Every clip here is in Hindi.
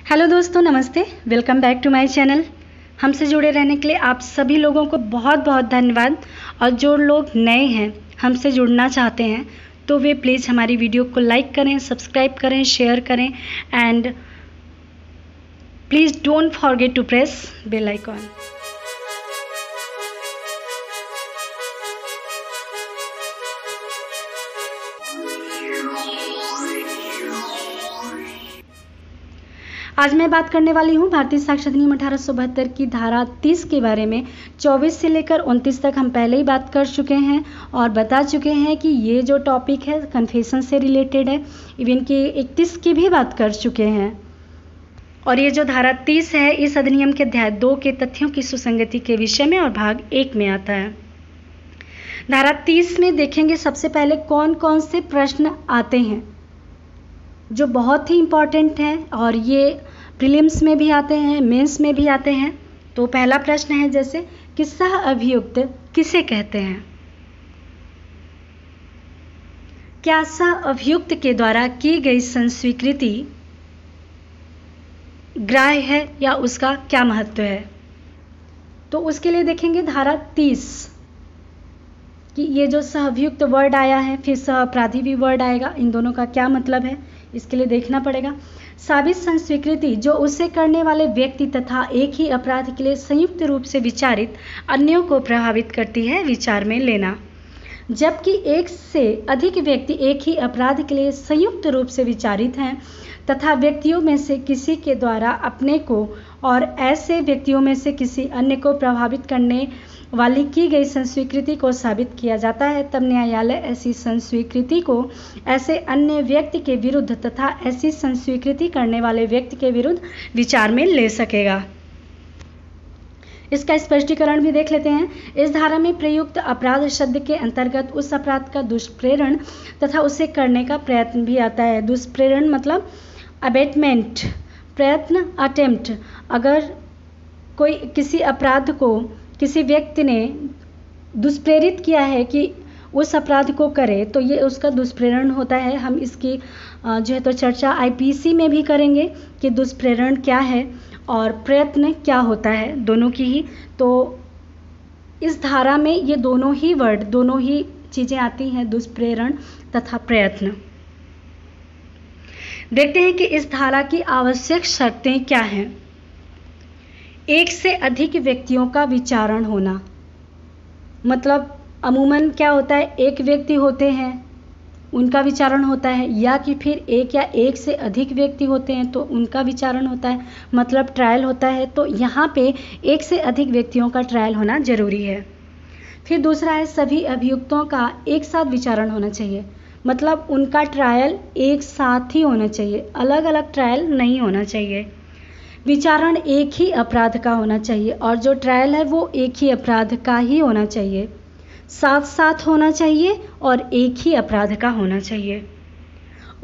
हेलो दोस्तों, नमस्ते। Welcome back to my channel. हमसे जुड़े रहने के लिए आप सभी लोगों को बहुत बहुत धन्यवाद। और जो लोग नए हैं, हमसे जुड़ना चाहते हैं, तो वे प्लीज़ हमारी वीडियो को लाइक करें, सब्सक्राइब करें, शेयर करें and please don't forget to press bell icon. आज मैं बात करने वाली हूँ भारतीय साक्ष्य अधिनियम 1872 की धारा 30 के बारे में। 24 से लेकर 29 तक हम पहले ही बात कर चुके हैं और बता चुके हैं कि ये जो टॉपिक है कन्फेशन से रिलेटेड है। इवन कि 31 की भी बात कर चुके हैं। और ये जो धारा 30 है, इस अधिनियम के अध्याय 2 के तथ्यों की सुसंगति के विषय में और भाग 1 में आता है। धारा 30 में देखेंगे सबसे पहले कौन कौन से प्रश्न आते हैं जो बहुत ही इम्पॉर्टेंट हैं, और ये प्रीलिम्स में भी आते हैं, मेंस में भी आते हैं। तो पहला प्रश्न है जैसे कि सह अभियुक्त किसे कहते हैं? क्या सह अभियुक्त के द्वारा की गई संस्वीकृति ग्राह्य है या उसका क्या महत्व है? तो उसके लिए देखेंगे धारा 30 कि ये जो सह अभियुक्त वर्ड आया है, फिर सह अपराधी भी वर्ड आएगा, इन दोनों का क्या मतलब है इसके लिए देखना पड़ेगा। साबित संस्वीकृति जो उसे करने वाले व्यक्ति तथा एक ही अपराध के लिए संयुक्त रूप से विचारित अन्यों को प्रभावित करती है, विचार में लेना। जबकि एक से अधिक व्यक्ति एक ही अपराध के लिए संयुक्त रूप से विचारित हैं तथा व्यक्तियों में से किसी के द्वारा अपने को और ऐसे व्यक्तियों में से किसी अन्य को प्रभावित करने वाली की गई संस्वीकृति को साबित किया जाता है, तब न्यायालय ऐसी संस्वीकृति को ऐसे अन्य व्यक्ति के विरुद्ध तथा ऐसी संस्वीकृति करने वाले व्यक्ति के विरुद्ध विचार में ले सकेगा। इसका स्पष्टीकरण भी देख लेते हैं। इस धारा में प्रयुक्त अपराध शब्द के अंतर्गत उस अपराध का दुष्प्रेरण तथा उसे करने का प्रयत्न भी आता है। दुष्प्रेरण मतलब अबेटमेंट, प्रयत्न, अटेम्प्ट। अगर कोई किसी अपराध को किसी व्यक्ति ने दुष्प्रेरित किया है कि उस अपराध को करे, तो ये उसका दुष्प्रेरण होता है। हम इसकी जो है तो चर्चा आईपीसी में भी करेंगे कि दुष्प्रेरण क्या है और प्रयत्न क्या होता है, दोनों की ही। तो इस धारा में ये दोनों ही वर्ड, दोनों ही चीज़ें आती हैं, दुष्प्रेरण तथा प्रयत्न। देखते हैं कि इस धारा की आवश्यक शर्तें क्या हैं। एक से अधिक व्यक्तियों का विचारण होना, मतलब अमूमन क्या होता है, एक व्यक्ति होते हैं उनका विचारण होता है, या कि फिर एक या एक से अधिक व्यक्ति होते हैं तो उनका विचारण होता है, मतलब ट्रायल होता है। तो यहाँ पे एक से अधिक व्यक्तियों का ट्रायल होना जरूरी है। फिर दूसरा है सभी अभियुक्तों का एक साथ विचारण होना चाहिए, मतलब उनका ट्रायल एक साथ ही होना चाहिए, अलग अलग ट्रायल नहीं होना चाहिए। विचारण एक ही अपराध का होना चाहिए और जो ट्रायल है वो एक ही अपराध का ही होना चाहिए, साथ साथ होना चाहिए और एक ही अपराध का होना चाहिए।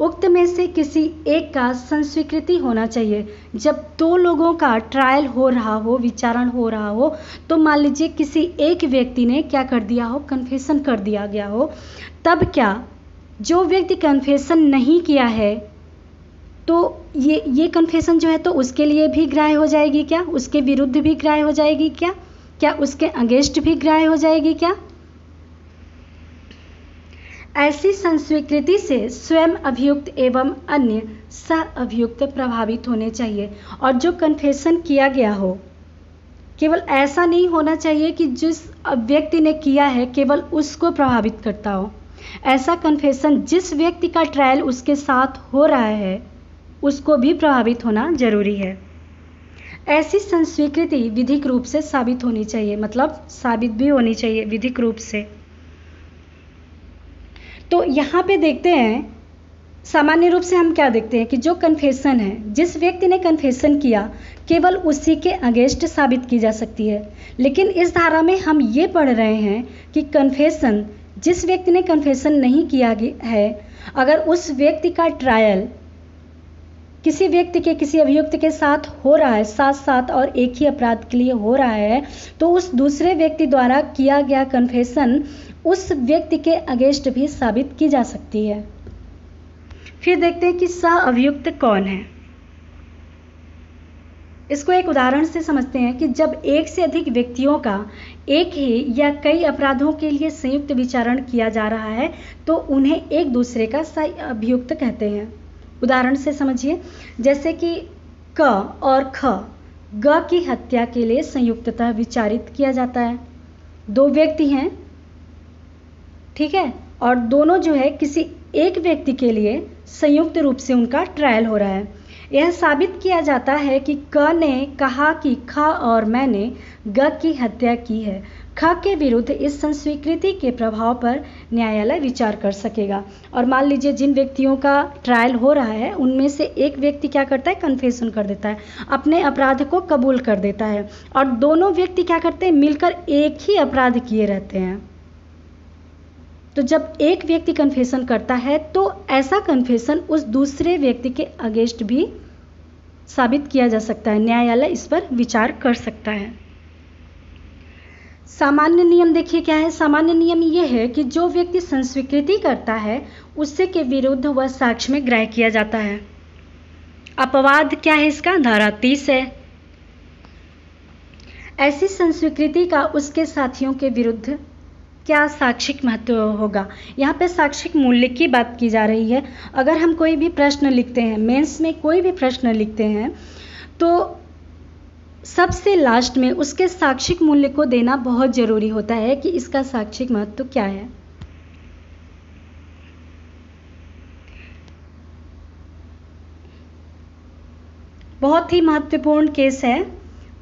उक्त में से किसी एक का संस्वीकृति होना चाहिए। जब दो लोगों का ट्रायल हो रहा हो, विचारण हो रहा हो, तो मान लीजिए किसी एक व्यक्ति ने क्या कर दिया हो, कन्फेशन कर दिया गया हो, तब क्या जो व्यक्ति कन्फेशन नहीं किया है तो ये कन्फेशन जो है तो उसके लिए भी ग्राह्य हो जाएगी क्या? उसके विरुद्ध भी ग्राह्य हो जाएगी क्या? क्या उसके अगेंस्ट भी ग्राह्य हो जाएगी क्या? ऐसी संस्वीकृति से स्वयं अभियुक्त एवं अन्य सह अभियुक्त प्रभावित होने चाहिए। और जो कन्फेशन किया गया हो, केवल ऐसा नहीं होना चाहिए कि जिस व्यक्ति ने किया है केवल उसको प्रभावित करता हो। ऐसा कन्फेशन जिस व्यक्ति का ट्रायल उसके साथ हो रहा है उसको भी प्रभावित होना जरूरी है। ऐसी संस्वीकृति विधिक रूप से साबित होनी चाहिए, मतलब साबित भी होनी चाहिए विधिक रूप से। तो यहाँ पे देखते हैं, सामान्य रूप से हम क्या देखते हैं कि जो कन्फेशन है, जिस व्यक्ति ने कन्फेशन किया केवल उसी के अगेंस्ट साबित की जा सकती है। लेकिन इस धारा में हम ये पढ़ रहे हैं कि कन्फेशन जिस व्यक्ति ने कन्फेशन नहीं किया है, अगर उस व्यक्ति का ट्रायल किसी व्यक्ति के किसी अभियुक्त के साथ हो रहा है, साथ साथ और एक ही अपराध के लिए हो रहा है, तो उस दूसरे व्यक्ति द्वारा किया गया कन्फेशन उस व्यक्ति के अगेंस्ट भी साबित की जा सकती है। फिर देखते हैं कि सह अभियुक्त कौन है। इसको एक उदाहरण से समझते हैं कि जब एक से अधिक व्यक्तियों का एक ही या कई अपराधों के लिए संयुक्त विचारण किया जा रहा है तो उन्हें एक दूसरे का सह अभियुक्त कहते हैं। उदाहरण से समझिए, जैसे कि क और ख ग की हत्या के लिए संयुक्ततः विचारित किया जाता है। दो व्यक्ति हैं, ठीक है, और दोनों जो है किसी एक व्यक्ति के लिए संयुक्त रूप से उनका ट्रायल हो रहा है। यह साबित किया जाता है कि क ने कहा कि ख और मैंने ग की हत्या की है। ख के विरुद्ध इस संस्वीकृति के प्रभाव पर न्यायालय विचार कर सकेगा। और मान लीजिए जिन व्यक्तियों का ट्रायल हो रहा है उनमें से एक व्यक्ति क्या करता है, कन्फेशन कर देता है, अपने अपराध को कबूल कर देता है, और दोनों व्यक्ति क्या करते हैं, मिलकर एक ही अपराध किए रहते हैं। तो जब एक व्यक्ति कन्फेशन करता है तो ऐसा कन्फेशन उस दूसरे व्यक्ति के अगेंस्ट भी साबित किया जा सकता है। न्यायालय इस पर विचार कर सकता है। सामान्य नियम देखिए क्या है। सामान्य नियम यह है कि जो व्यक्ति संस्वीकृति करता है उससे के विरुद्ध वह साक्ष्य में ग्राह्य किया जाता है। अपवाद क्या है इसका, धारा 30 है। ऐसी संस्वीकृति का उसके साथियों के विरुद्ध क्या साक्षिक महत्व होगा। यहाँ पे साक्षिक मूल्य की बात की जा रही है। अगर हम कोई भी प्रश्न लिखते हैं, मेंस में कोई भी प्रश्न लिखते हैं, तो सबसे लास्ट में उसके साक्षिक मूल्य को देना बहुत ज़रूरी होता है कि इसका साक्षिक महत्व क्या है। बहुत ही महत्वपूर्ण केस है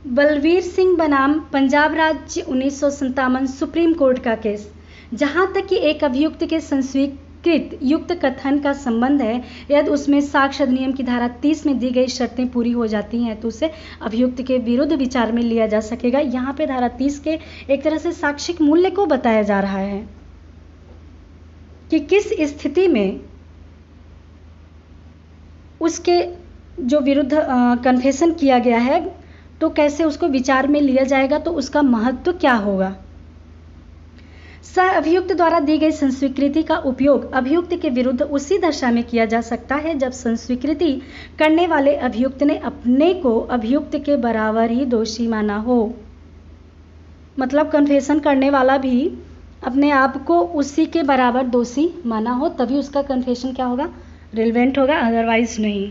बलवीर सिंह बनाम पंजाब राज्य 1957 सुप्रीम कोर्ट का केस। जहां तक कि एक अभियुक्त के संस्वीकृत युक्त कथन का संबंध है, यदि उसमें साक्ष्य अधिनियम की धारा 30 में दी गई शर्तें पूरी हो जाती हैं तो उसे अभियुक्त के विरुद्ध विचार में लिया जा सकेगा। यहाँ पे धारा 30 के एक तरह से साक्षिक मूल्य को बताया जा रहा है कि किस स्थिति में उसके जो विरुद्ध कन्फेशन किया गया है तो कैसे उसको विचार में लिया जाएगा, तो उसका महत्व क्या होगा। सह अभियुक्त द्वारा दी गई संस्वीकृति का उपयोग अभियुक्त के विरुद्ध उसी दशा में किया जा सकता है जब संस्वीकृति करने वाले अभियुक्त ने अपने को अभियुक्त के बराबर ही दोषी माना हो। मतलब कन्फेशन करने वाला भी अपने आप को उसी के बराबर दोषी माना हो, तभी उसका कन्फेशन क्या होगा, रिलेवेंट होगा, अदरवाइज नहीं।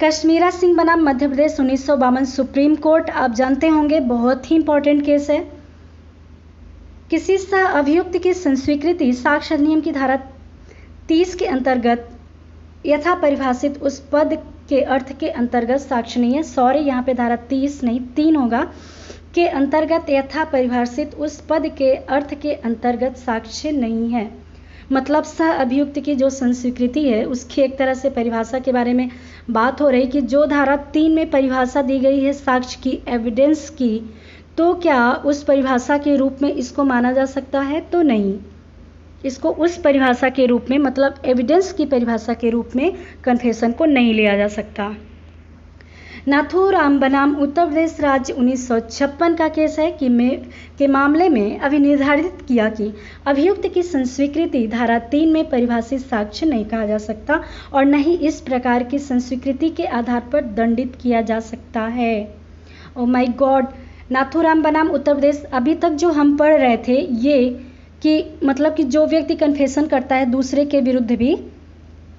कश्मीरा सिंह बनाम मध्य प्रदेश 1952 सुप्रीम कोर्ट, आप जानते होंगे बहुत ही इंपॉर्टेंट केस है। किसी सह अभियुक्त की संस्वीकृति साक्ष्य अधिनियम की धारा 30 के अंतर्गत यथा परिभाषित उस पद के अर्थ के अंतर्गत साक्ष्य नहीं है। सॉरी, यहाँ पे धारा 30 नहीं 3 होगा, के अंतर्गत यथा परिभाषित उस पद के अर्थ के अंतर्गत साक्ष्य नहीं है। मतलब सह अभियुक्त की जो संस्वीकृति है उसकी एक तरह से परिभाषा के बारे में बात हो रही कि जो धारा 3 में परिभाषा दी गई है साक्ष्य की, एविडेंस की, तो क्या उस परिभाषा के रूप में इसको माना जा सकता है, तो नहीं। इसको उस परिभाषा के रूप में, मतलब एविडेंस की परिभाषा के रूप में कन्फेशन को नहीं लिया जा सकता। नाथूराम बनाम उत्तर प्रदेश राज्य 1956 का केस है के मामले में अभी निर्धारित किया कि अभियुक्त की संस्वीकृति धारा 3 में परिभाषित साक्ष्य नहीं कहा जा सकता और न ही इस प्रकार की संस्वीकृति के आधार पर दंडित किया जा सकता है। ओ माय गॉड, नाथूराम बनाम उत्तर प्रदेश, अभी तक जो हम पढ़ रहे थे ये कि मतलब कि जो व्यक्ति कन्फेशन करता है दूसरे के विरुद्ध भी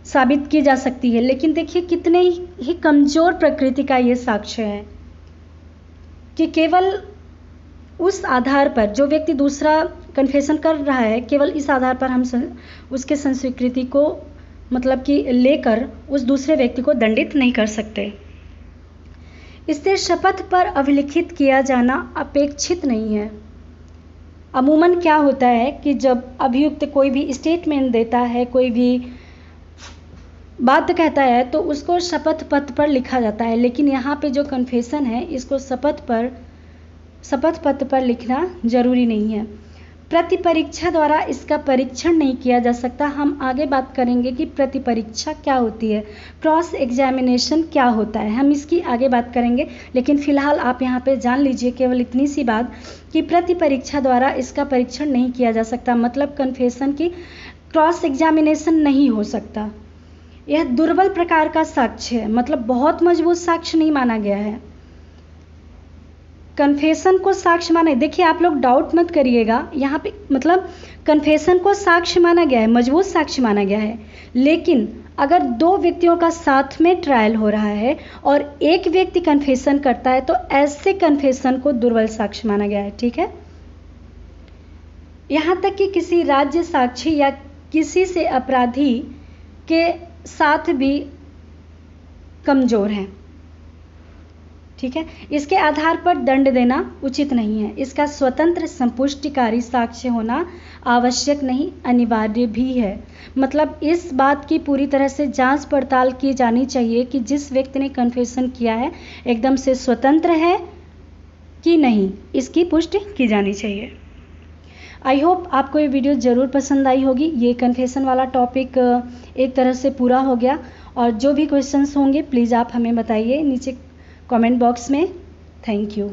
साबित की जा सकती है, लेकिन देखिए कितने ही कमजोर प्रकृति का ये साक्ष्य है कि केवल उस आधार पर जो व्यक्ति दूसरा कन्फेशन कर रहा है, केवल इस आधार पर हम उसके संस्वीकृति को मतलब कि लेकर उस दूसरे व्यक्ति को दंडित नहीं कर सकते। इससे शपथ पर अभिलिखित किया जाना अपेक्षित नहीं है। अमूमन क्या होता है कि जब अभियुक्त कोई भी स्टेटमेंट देता है, कोई भी बात कहता है, तो उसको शपथ पत्र पर लिखा जाता है, लेकिन यहाँ पे जो कन्फेशन है इसको शपथ पत्र पर लिखना जरूरी नहीं है। प्रतिपरीक्षा द्वारा इसका परीक्षण नहीं किया जा सकता। हम आगे बात करेंगे कि प्रतिपरीक्षा क्या होती है, क्रॉस एग्जामिनेशन क्या होता है, हम इसकी आगे बात करेंगे। लेकिन फिलहाल आप यहाँ पे जान लीजिए केवल इतनी सी बात कि प्रतिपरीक्षा द्वारा इसका परीक्षण नहीं किया जा सकता, मतलब कन्फेशन की क्रॉस एग्जामिनेशन नहीं हो सकता। यह दुर्बल प्रकार का साक्ष्य है, मतलब बहुत मजबूत साक्ष्य नहीं माना गया है। कन्फेशन को साक्ष्य माना, देखिए आप लोग डाउट मत करिएगा, यहाँ पे मतलब कन्फेशन को साक्ष्य माना गया है, मजबूत साक्ष्य माना गया है, लेकिन अगर दो व्यक्तियों का साथ में ट्रायल हो रहा है और एक व्यक्ति कन्फेशन करता है तो ऐसे कन्फेशन को दुर्बल साक्ष्य माना गया है। ठीक है, यहाँ तक कि किसी राज्य साक्षी या किसी से अपराधी के साथ भी कमजोर हैं। ठीक है, इसके आधार पर दंड देना उचित नहीं है। इसका स्वतंत्र संपुष्टिकारी साक्ष्य होना आवश्यक नहीं, अनिवार्य भी है। मतलब इस बात की पूरी तरह से जांच पड़ताल की जानी चाहिए कि जिस व्यक्ति ने कन्फेशन किया है एकदम से स्वतंत्र है कि नहीं, इसकी पुष्टि की जानी चाहिए। आई होप आपको ये वीडियो ज़रूर पसंद आई होगी। ये कन्फेशन वाला टॉपिक एक तरह से पूरा हो गया, और जो भी क्वेश्चंस होंगे प्लीज़ आप हमें बताइए नीचे कमेंट बॉक्स में। Thank you.